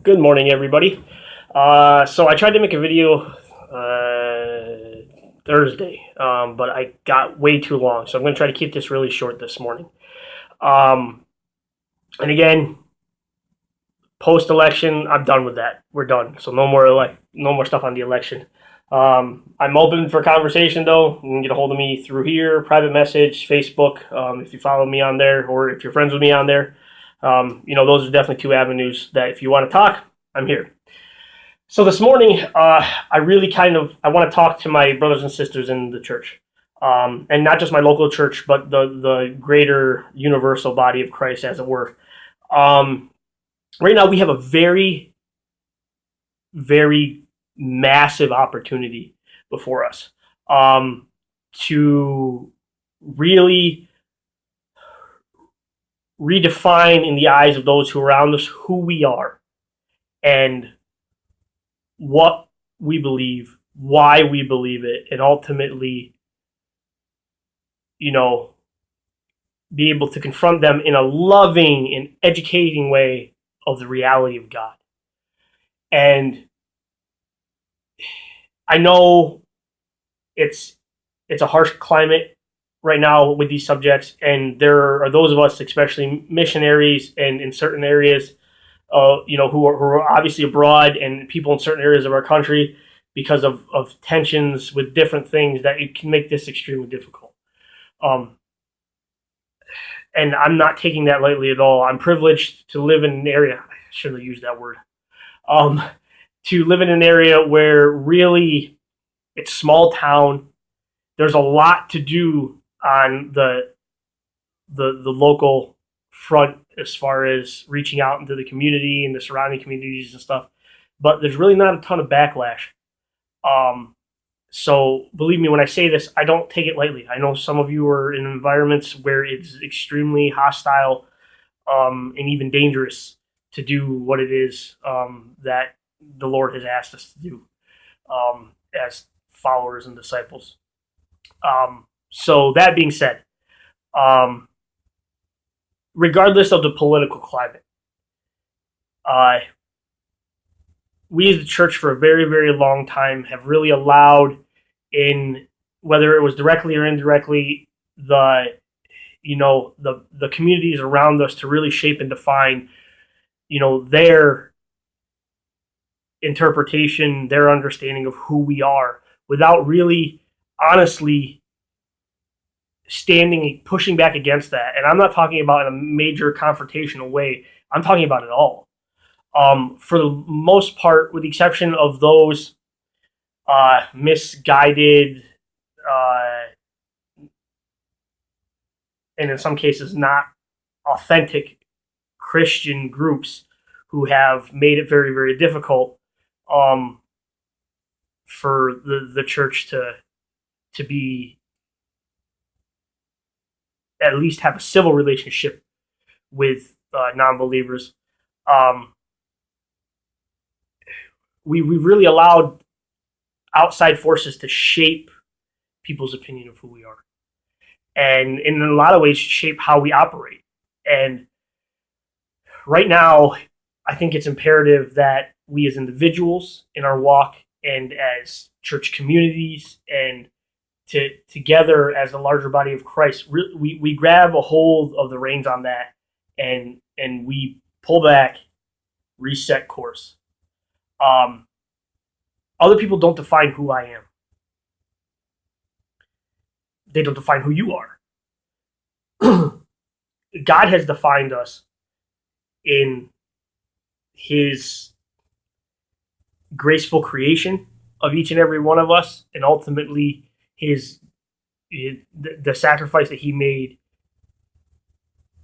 Good morning, everybody. So I tried to make a video Thursday, but I got way too long, so I'm going to try to keep this really short this morning. Um, and again, post-election, I'm done with that. We're done. So no more stuff on the election. I'm open for conversation though. You can get a hold of me through here, private message, Facebook. If you follow me on there, or if you're friends with me on there, those are definitely two avenues that if you want to talk, I'm here. So this morning, I really I want to talk to my brothers and sisters in the church, and not just my local church, but the greater universal body of Christ, as it were. Right now, we have a very, very massive opportunity before us to really redefine in the eyes of those who are around us who we are and what we believe, why we believe it, and ultimately, be able to confront them in a loving and educating way of the reality of God. And I know it's a harsh climate right now with these subjects, and there are those of us, especially missionaries and in certain areas, who are obviously abroad, and people in certain areas of our country, because of tensions with different things, that it can make this extremely difficult. And I'm not taking that lightly at all. I'm privileged to live in an area, I shouldn't have used that word, to live in an area where really it's small town. There's a lot to do on the local front as far as reaching out into the community and the surrounding communities and stuff, but there's really not a ton of backlash. So believe me when I say this, I don't take it lightly. I know some of you are in environments where it's extremely hostile, and even dangerous to do what it is that the Lord has asked us to do as followers and disciples. So that being said, regardless of the political climate, we as the church for a very, very long time have really allowed, in whether it was directly or indirectly, the communities around us to really shape and define, their interpretation, their understanding of who we are, without really honestly pushing back against that. And I'm not talking about in a major confrontational way. I'm talking about it all. For the most part, with the exception of those misguided, and in some cases not authentic Christian groups who have made it very, very difficult for the church to be, at least have a civil relationship with non-believers. We've really allowed outside forces to shape people's opinion of who we are, and in a lot of ways shape how we operate. And right now, I think it's imperative that we as individuals in our walk, and as church communities, and together as a larger body of Christ, we grab a hold of the reins on that, and we pull back, reset course. Other people don't define who I am. They don't define who you are. God has defined us in His graceful creation of each and every one of us, and ultimately the sacrifice that He made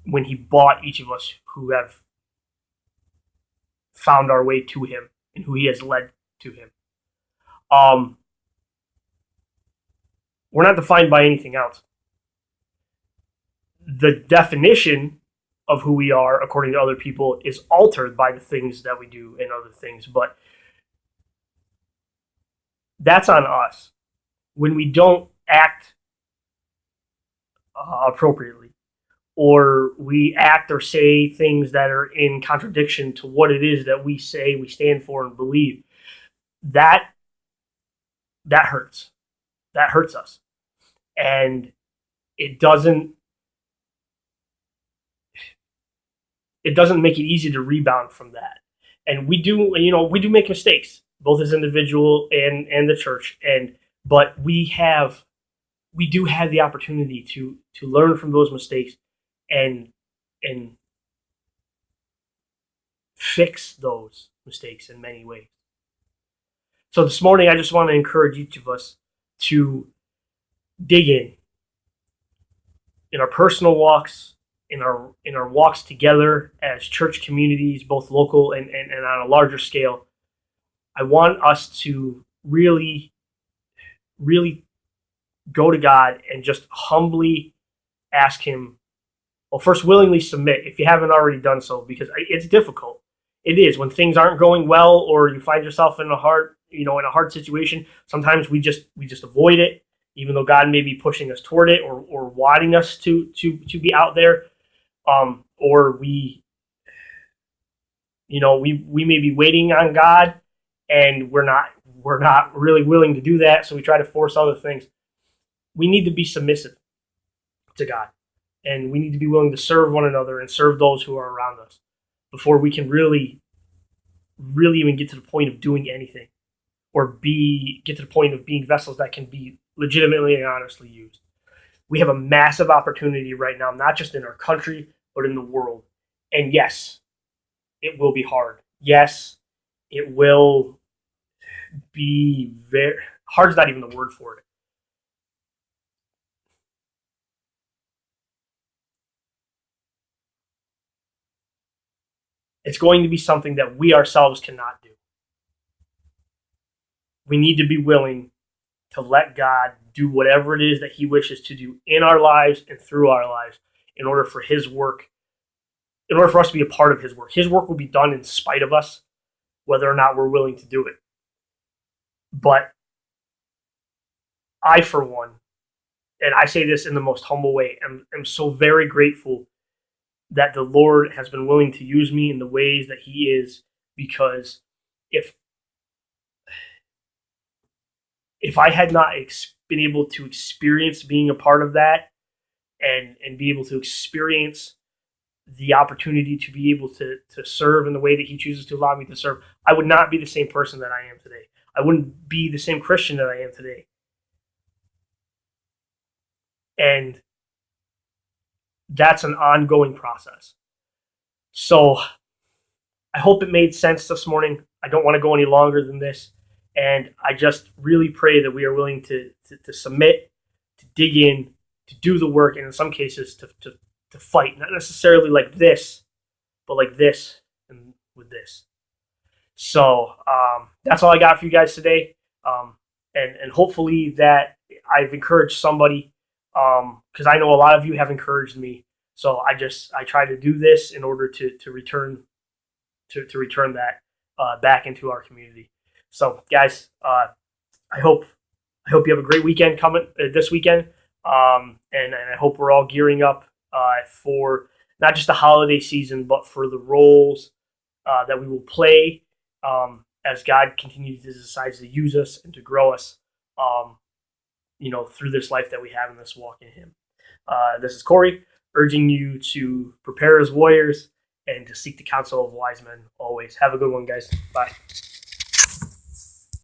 when He bought each of us who have found our way to Him and who He has led to Him. We're not defined by anything else. The definition of who we are, according to other people, is altered by the things that we do and other things, but that's on us. When we don't act appropriately, or we act or say things that are in contradiction to what it is that we say we stand for and believe, that hurts. That hurts us. And it doesn't make it easy to rebound from that. And we do make mistakes, both as individual and the church. But we do have the opportunity to learn from those mistakes and fix those mistakes in many ways. So this morning, I just want to encourage each of us to dig in our personal walks, in our walks together as church communities, both local and on a larger scale. I want us to really, really go to God and just humbly ask Him. Well, first, willingly submit if you haven't already done so, because it's difficult. It is when things aren't going well, or you find yourself in a hard situation. Sometimes we just avoid it, even though God may be pushing us toward it or wanting us to be out there. Or we may be waiting on God, and we're not really willing to do that, so we try to force other things. We need to be submissive to God, and we need to be willing to serve one another and serve those who are around us before we can really even get to the point of doing anything, or get to the point of being vessels that can be legitimately and honestly used. We have a massive opportunity right now, not just in our country, but in the world. And yes, it will be hard. Yes, it will be very hard's not even the word for it. It's going to be something that we ourselves cannot do. We need to be willing to let God do whatever it is that He wishes to do in our lives and through our lives in order for us to be a part of His work. His work will be done in spite of us, whether or not we're willing to do it. But I, for one, and I say this in the most humble way, am so very grateful that the Lord has been willing to use me in the ways that He is, because if I had not been able to experience being a part of that and be able to experience the opportunity to be able to serve in the way that He chooses to allow me to serve, I would not be the same person that I am today. I wouldn't be the same Christian that I am today. And that's an ongoing process. So I hope it made sense this morning. I don't want to go any longer than this. And I just really pray that we are willing to submit, to dig in, to do the work, and in some cases to fight. Not necessarily like this, but like this and with this. So that's all I got for you guys today. And hopefully that I've encouraged somebody, because I know a lot of you have encouraged me. So I try to do this in order to return that back into our community. So guys, I hope you have a great weekend coming this weekend, and I hope we're all gearing up for not just the holiday season, but for the roles that we will play as God continues to decide to use us and to grow us, through this life that we have in this walk in Him. This is Corey, urging you to prepare as warriors and to seek the counsel of wise men always. Have a good one, guys. Bye.